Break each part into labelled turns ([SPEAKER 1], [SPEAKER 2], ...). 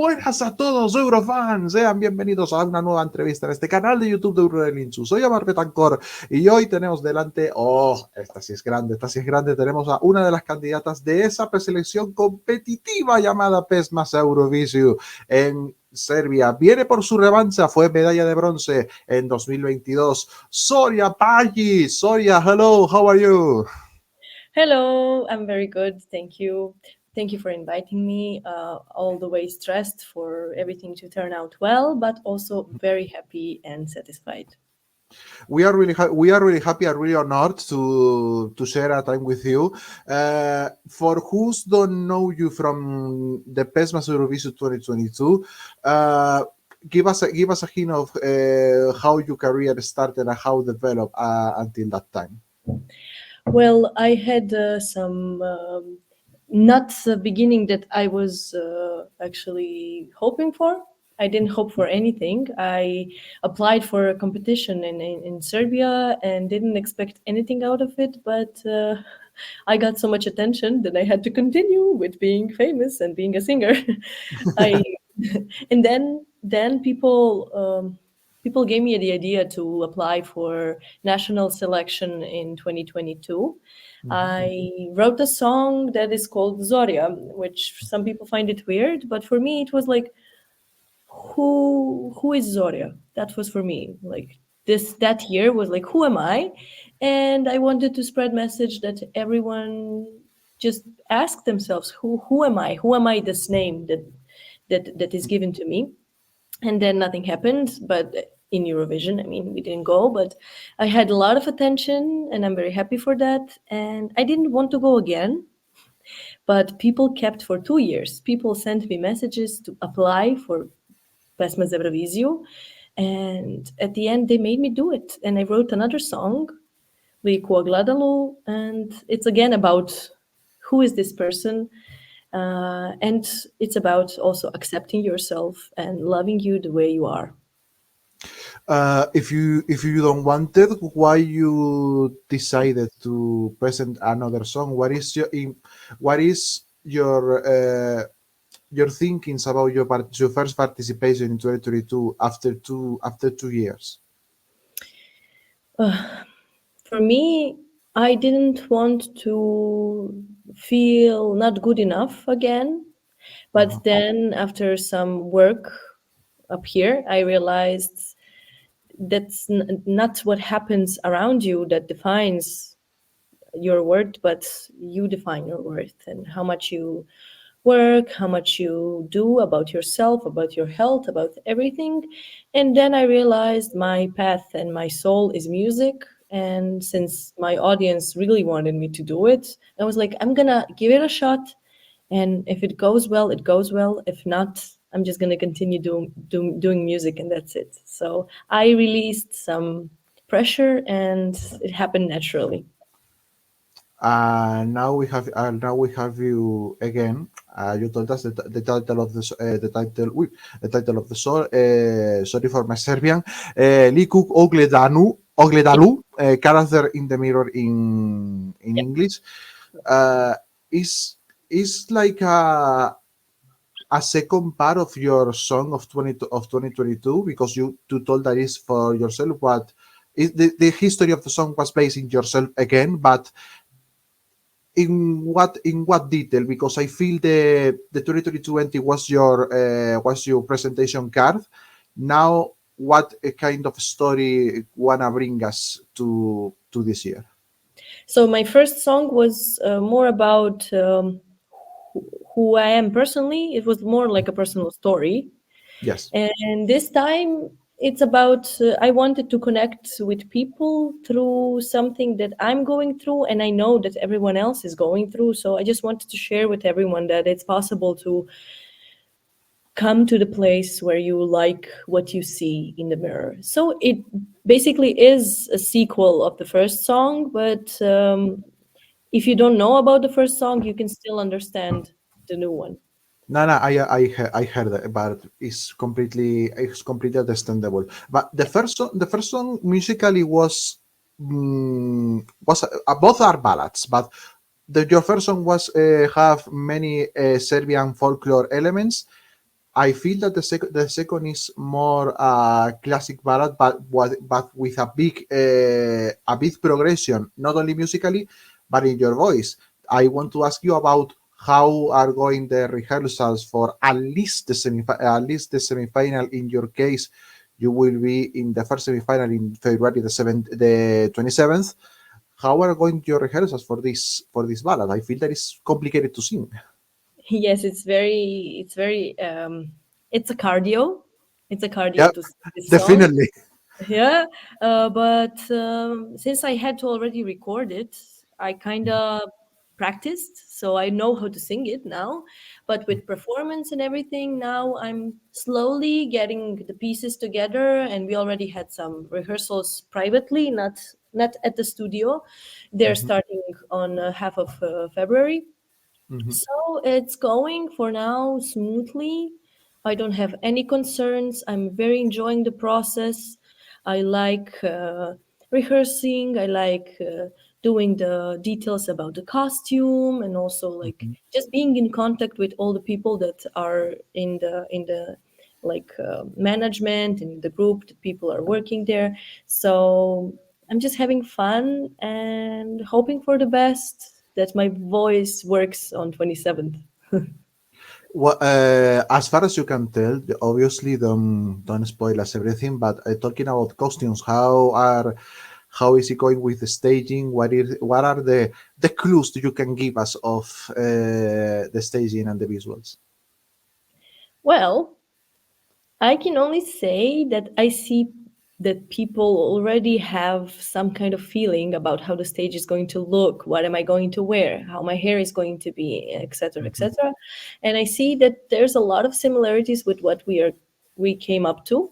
[SPEAKER 1] Buenas a todos, Eurofans. Sean bienvenidos a una nueva entrevista en este canal de YouTube de Eurorelinchu. Soy Amar Betancor y hoy tenemos delante, esta sí es grande, tenemos a una de las candidatas de esa preselección competitiva llamada Pesma Za Evroviziju en Serbia. Viene por su revancha, fue medalla de bronce en 2022. Zorja Paji. Zorja, hello, how are you?
[SPEAKER 2] Hello, I'm very good, thank you. Thank you for inviting me. All the way stressed for everything to turn out well, but also very happy and satisfied.
[SPEAKER 1] We are really happy and really honored to share a time with you. For who don't know you from the Pesma Za Evroviziju 2022, give us a hint of how your career started and how it developed until that time.
[SPEAKER 2] Well, I had some not the beginning that I was actually hoping for. I didn't hope for anything. I applied for a competition in Serbia and didn't expect anything out of it, but I got so much attention that I had to continue with being famous and being a singer. And then people gave me the idea to apply for national selection in 2022. I wrote a song that is called Zorja, which some people find it weird, but for me it was like, who is Zorja? That was for me. Like that year was like, who am I? And I wanted to spread message that everyone just ask themselves, who am I? Who am I? This name that is given to me. And then nothing happened, but in Eurovision, I mean, we didn't go, but I had a lot of attention and I'm very happy for that. And I didn't want to go again, but people kept for 2 years. People sent me messages to apply for Pesma Za Evroviziju. And at the end, they made me do it. And I wrote another song, Liku Ogledalu, and it's again about who is this person. And it's about also accepting yourself and loving you the way you are.
[SPEAKER 1] If you don't want it, why you decided to present another song? What is your thinkings about your first participation in 2022 after 2 years?
[SPEAKER 2] For me, I didn't want to feel not good enough again. But then after some work up here, I realized that's not what happens around you that defines your worth, but you define your worth and how much you work, how much you do about yourself, about your health, about everything. And then I realized my path and my soul is music. And since my audience really wanted me to do it, I was like, I'm gonna give it a shot. And if it goes well, it goes well. If not, I'm just going to continue doing music, and that's it. So I released some pressure, and it happened naturally.
[SPEAKER 1] Now we have you again. You told us the title of the title of the song. Sorry for my Serbian. Liku Ogledalu, character in the mirror in English, is like a second part of your song of 2022, because you told that is for yourself. What is the history of the song was based in yourself again, but in what detail? Because I feel the 2020 was your presentation card. Now, what kind of story wanna bring us to this year?
[SPEAKER 2] So my first song was more about who I am personally. It was more like a personal story.
[SPEAKER 1] Yes.
[SPEAKER 2] And this time it's about I wanted to connect with people through something that I'm going through, and I know that everyone else is going through. So I just wanted to share with everyone that it's possible to come to the place where you like what you see in the mirror. So it basically is a sequel of the first song, but if you don't know about the first song, you can still understand the new one.
[SPEAKER 1] No, I heard that, but it's completely understandable. But the first song musically was both are ballads, but your first song was have many Serbian folklore elements. I feel that the second is more classic ballad, but with a big progression, not only musically, but in your voice. I want to ask you about how are going the rehearsals for at least the semifinal. In your case, you will be in the first semifinal in February the 27th. How are going your rehearsals for this ballad? I feel that it's complicated to sing.
[SPEAKER 2] Yes, it's a cardio. It's a
[SPEAKER 1] Yeah,
[SPEAKER 2] cardio to sing this song.
[SPEAKER 1] definitely.
[SPEAKER 2] Yeah, but since I had to already record it, I kind of practiced, so I know how to sing it now. But with performance and everything, now I'm slowly getting the pieces together, and we already had some rehearsals privately, not at the studio. They're
[SPEAKER 1] Mhm,
[SPEAKER 2] starting on half of February,
[SPEAKER 1] mhm,
[SPEAKER 2] so it's going for now smoothly. I don't have any concerns. I'm very enjoying the process. I like rehearsing. I like doing the details about the costume, and also like
[SPEAKER 1] mhm.
[SPEAKER 2] just being in contact with all the people that are in the like management and the group. The people are working there. So I'm just having fun and hoping for the best that my voice works on 27th.
[SPEAKER 1] Well, as far as you can tell, obviously don't spoil us everything. But talking about costumes, how is it going with the staging? What are the clues that you can give us of the staging and the visuals?
[SPEAKER 2] Well, I can only say that I see that people already have some kind of feeling about how the stage is going to look, what am I going to wear, how my hair is going to be, etc.,
[SPEAKER 1] Mhm,
[SPEAKER 2] etc. And I see that there's a lot of similarities with what we came up to,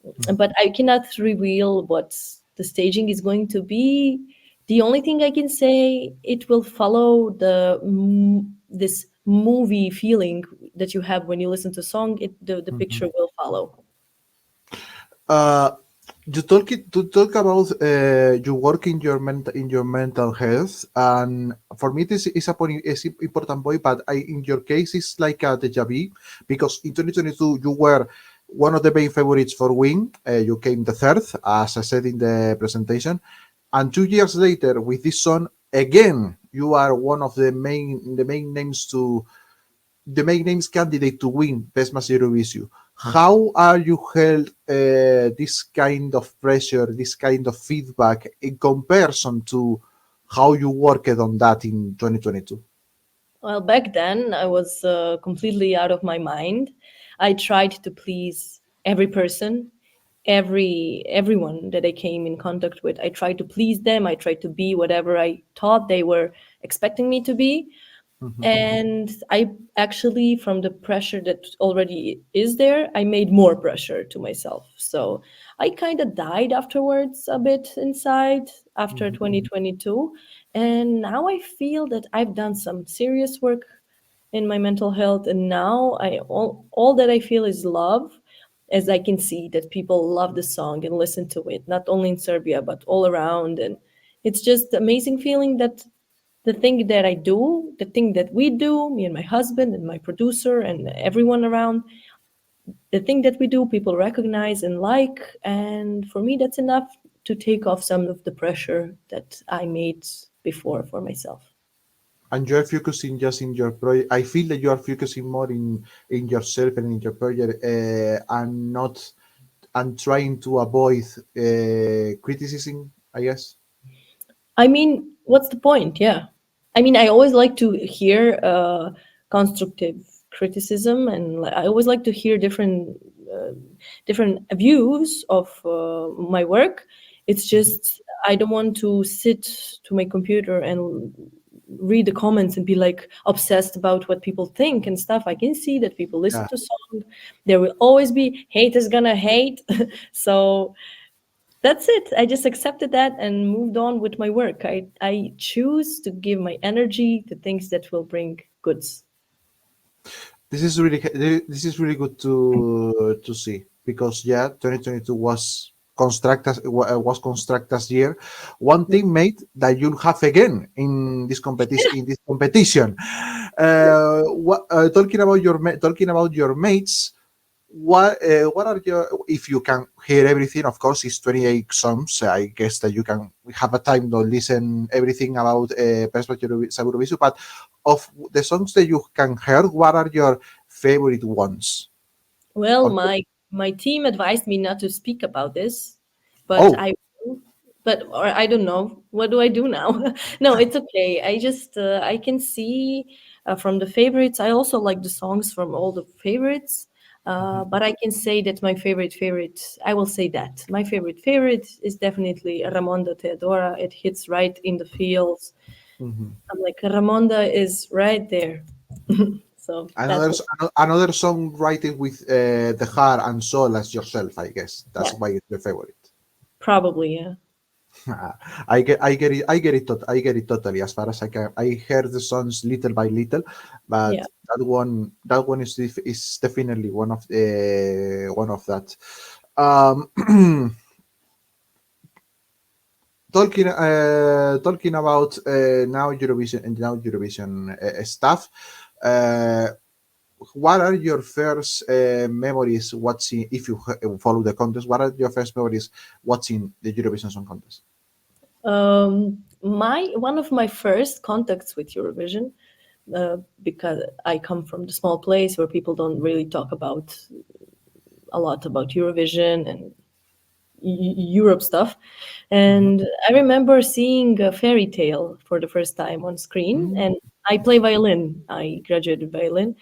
[SPEAKER 1] mhm,
[SPEAKER 2] but I cannot reveal what the staging is going to be. The only thing I can say, it will follow this movie feeling that you have when you listen to a song. The
[SPEAKER 1] mhm.
[SPEAKER 2] picture will follow.
[SPEAKER 1] Uh, to talk about you work in your mental health, and for me this is a point is important point, but in your case it's like a deja vu, because in 2022 you were one of the main favorites for win. You came the third, as I said in the presentation, and 2 years later with this song again you are one of the main names candidate to win Pesma Za Evroviziju. How are you held this kind of pressure, this kind of feedback in comparison to how you worked on that in 2022?
[SPEAKER 2] Well, back then I was completely out of my mind. I tried to please every person, everyone that I came in contact with. I tried to please them. I tried to be whatever I thought they were expecting me to be.
[SPEAKER 1] Mhm,
[SPEAKER 2] And I actually, from the pressure that already is there, I made more pressure to myself. So I kind of died afterwards a bit inside after
[SPEAKER 1] mhm,
[SPEAKER 2] 2022. And now I feel that I've done some serious work in my mental health. And now all that I feel is love, as I can see that people love the song and listen to it, not only in Serbia, but all around. And it's just amazing feeling that the thing that I do, the thing that we do, me and my husband and my producer and everyone around, the thing that we do, people recognize and like. And for me, that's enough to take off some of the pressure that I made before for myself.
[SPEAKER 1] and you're focusing just in your project. I feel that you are focusing more in yourself and in your project, and not and trying to avoid criticism, I guess.
[SPEAKER 2] I mean, what's the point? Yeah. I mean, I always like to hear constructive criticism, and I always like to hear different views of my work. It's
[SPEAKER 1] Mhm.
[SPEAKER 2] just I don't want to sit to my computer and read the comments and be like obsessed about what people think and stuff. I can see that people listen
[SPEAKER 1] Yeah.
[SPEAKER 2] to song. There will always be haters gonna hate. So that's it. I just accepted that and moved on with my work. I choose to give my energy to things that will bring goods.
[SPEAKER 1] This is really good to see, because yeah, 2022 was construct as year. One teammate that you'll have again in this competition. Talking about your mates, what are your, if you can hear everything, of course it's 28 songs, I guess that you can have a time to listen everything about Pesma Za Evroviziju, but of the songs that you can hear, what are your favorite ones?
[SPEAKER 2] Well,
[SPEAKER 1] Or-
[SPEAKER 2] my team advised me not to speak about this, but
[SPEAKER 1] oh.
[SPEAKER 2] I will. But or I don't know. What do I do now? No, it's okay. I just I can see from the favorites. I also like the songs from all the favorites.
[SPEAKER 1] Mhm,
[SPEAKER 2] But I can say that my favorite, I will say that my favorite is definitely Ramonda Teodora. It hits right in the feels.
[SPEAKER 1] mhm.
[SPEAKER 2] I'm like, Ramonda is right there. So that's
[SPEAKER 1] Another another songwriting with the heart and soul as yourself, I guess. That's
[SPEAKER 2] yeah,
[SPEAKER 1] why it's your favorite.
[SPEAKER 2] probably yeah.
[SPEAKER 1] I get it totally. As far as I can, I heard the songs little by little, but
[SPEAKER 2] Yeah.
[SPEAKER 1] that one is definitely one of that. Um, talking about now Eurovision stuff. Uh, what are your first memories watching? If you follow the contest, what are your first memories watching the Eurovision Song Contest?
[SPEAKER 2] My one of my first contacts with Eurovision, because I come from the small place where people don't really talk about a lot about Eurovision and Europe stuff.
[SPEAKER 1] Mhm.
[SPEAKER 2] And I remember seeing a fairy tale for the first time on screen.
[SPEAKER 1] Mm.
[SPEAKER 2] And I play violin. I graduated violin.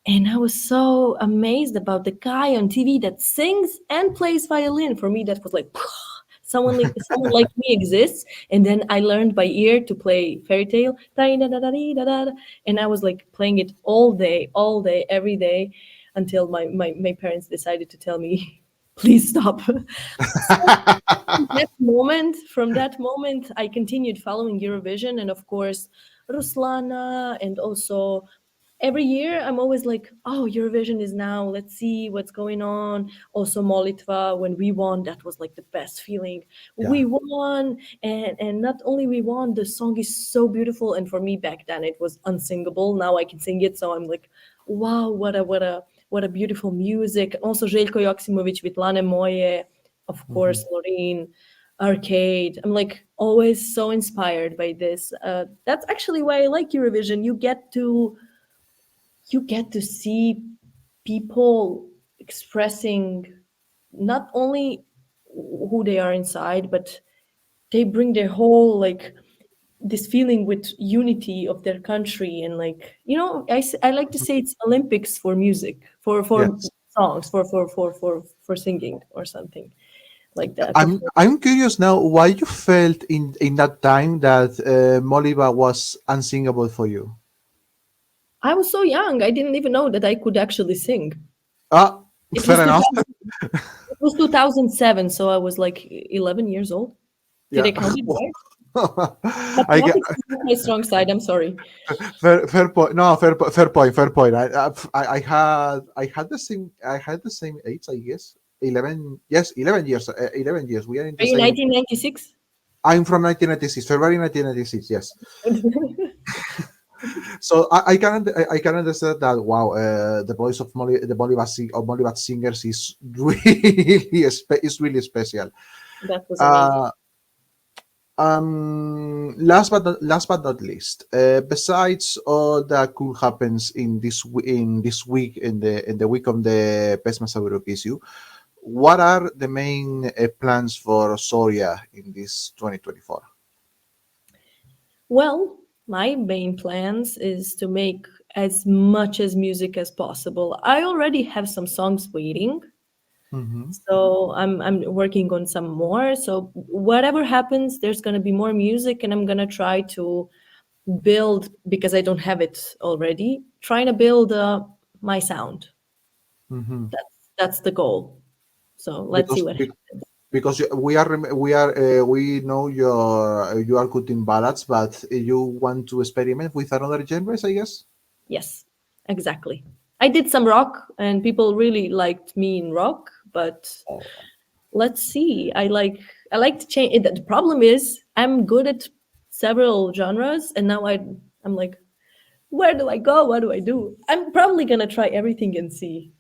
[SPEAKER 2] And I was so amazed about the guy on TV that sings and plays violin. For me, that was like, someone like me exists. And then I learned by ear to play fairy tale. And I was like playing it all day, every day, until my parents decided to tell me, please stop. So from that moment, I continued following Eurovision, and of course, Ruslana, and also every year I'm always like, oh, Eurovision is now. Let's see what's going on. Also, Molitva, when we won, that was like the best feeling.
[SPEAKER 1] Yeah.
[SPEAKER 2] We won, and not only we won, the song is so beautiful. And for me back then, it was unsingable. Now I can sing it, so I'm like, wow, what a beautiful music. Also, Željko Joksimović with Lane Moje, of
[SPEAKER 1] Mhm.
[SPEAKER 2] course, Loreen, Arcade. I'm like always so inspired by this. That's actually why I like Eurovision. You get to see people expressing not only who they are inside, but they bring their whole like this feeling with unity of their country. And like, I like to say it's Olympics for music, for
[SPEAKER 1] Yes.
[SPEAKER 2] songs, for singing or something like that.
[SPEAKER 1] I'm curious now why you felt in that time that Moliva was unsingable for you.
[SPEAKER 2] I was so young, I didn't even know that I could actually sing.
[SPEAKER 1] Ah,
[SPEAKER 2] It was
[SPEAKER 1] fair enough.
[SPEAKER 2] 2000, it was 2007, so I was like 11 years old. Did
[SPEAKER 1] Yeah.
[SPEAKER 2] I count it right?
[SPEAKER 1] I get
[SPEAKER 2] Mathematics is not my strong side. I'm sorry.
[SPEAKER 1] fair point. No, fair point. Fair point. I had the same age, I guess. 11. Yes, 11 years. 11 years. We are in
[SPEAKER 2] Are
[SPEAKER 1] the
[SPEAKER 2] you
[SPEAKER 1] same.
[SPEAKER 2] 1996?
[SPEAKER 1] I'm from 1996, February 1996. Yes. So I can understand that. Wow, the voice of Bollywood singers is is really special.
[SPEAKER 2] That was amazing.
[SPEAKER 1] Uh, last but not least, besides all that cool happens in this week in the week of the Pesma Za Evroviziju, what are the main plans for Zorja in this 2024?
[SPEAKER 2] Well, my main plans is to make as much as music as possible. I already have some songs waiting,
[SPEAKER 1] Mm-hmm.
[SPEAKER 2] so I'm working on some more. So whatever happens, there's gonna be more music, and I'm gonna try to build, because I don't have it already. Trying to build my sound.
[SPEAKER 1] Mm-hmm.
[SPEAKER 2] That's the goal. So let's see
[SPEAKER 1] Because
[SPEAKER 2] what happens.
[SPEAKER 1] because we know you are good in ballads, but you want to experiment with another genres, I guess.
[SPEAKER 2] Yes, exactly. I did some rock, and people really liked me in rock, but
[SPEAKER 1] Oh.
[SPEAKER 2] let's see. I like to change. The problem is I'm good at several genres, and now I'm like, where do I go? What do I do? I'm probably gonna try everything and see.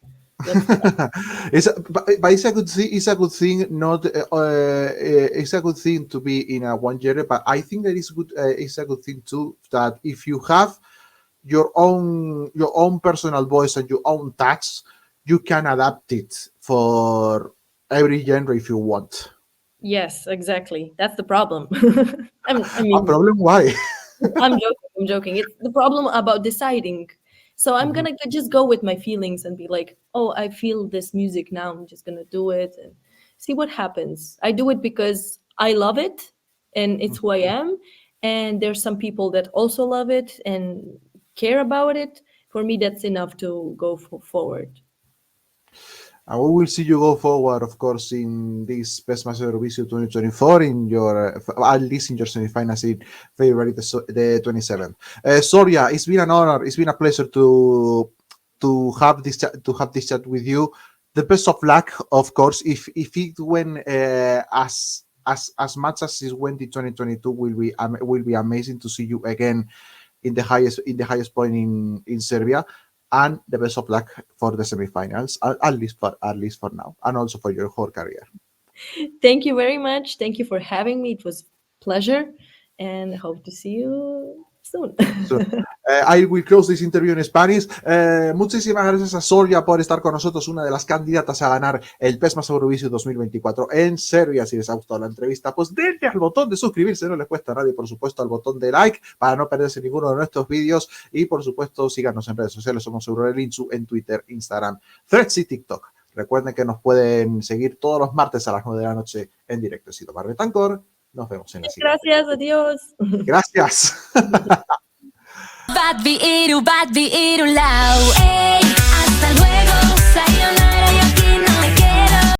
[SPEAKER 2] Let's see.
[SPEAKER 1] But it's a good thing. It's a good thing. Not. It's a good thing to be in a one genre. But I think that is good. It's a good thing too that if you have your own personal voice and your own touch, you can adapt it for every genre if you want.
[SPEAKER 2] Yes, exactly. That's the problem. I
[SPEAKER 1] A
[SPEAKER 2] mean,
[SPEAKER 1] problem? Why?
[SPEAKER 2] I'm joking. I'm joking. It's the problem about deciding. So I'm
[SPEAKER 1] Mhm.
[SPEAKER 2] gonna just go with my feelings and be like, oh, I feel this music now. I'm just gonna do it and see what happens. I do it because I love it and it's who I am. And there's some people that also love it and care about it. For me, that's enough to go forward.
[SPEAKER 1] And we will see you go forward, of course, in this Pesma Za Evroviziju 2024, in your at least in your semifinals in February the 27th. Zorja, it's been an honor. It's been a pleasure to have this chat with you. The best of luck, of course. If it went as much as it went in 2022, will be amazing to see you again in the highest point in Serbia, and the best of luck for the semifinals, at least for now, and also for your whole career.
[SPEAKER 2] Thank you very much. Thank you for having me. It was pleasure and hope to see you soon.
[SPEAKER 1] So, I will close this interview in Spanish. Muchísimas gracias a Zorja por estar con nosotros, una de las candidatas a ganar el Pesma Za Evroviziju 2024 en Serbia. Si les ha gustado la entrevista, pues denle al botón de suscribirse, no les cuesta a nadie, por supuesto, al botón de like para no perderse ninguno de nuestros vídeos, y por supuesto síganos en redes sociales, somos Eurorelinchu en Twitter, Instagram, Threads y TikTok. Recuerden que nos pueden seguir todos los martes a las 9 de la noche en directo. He sido Mar Betancor, nos vemos en la siguiente.
[SPEAKER 2] Gracias, adiós.
[SPEAKER 1] Gracias.
[SPEAKER 3] Bat bi iru lau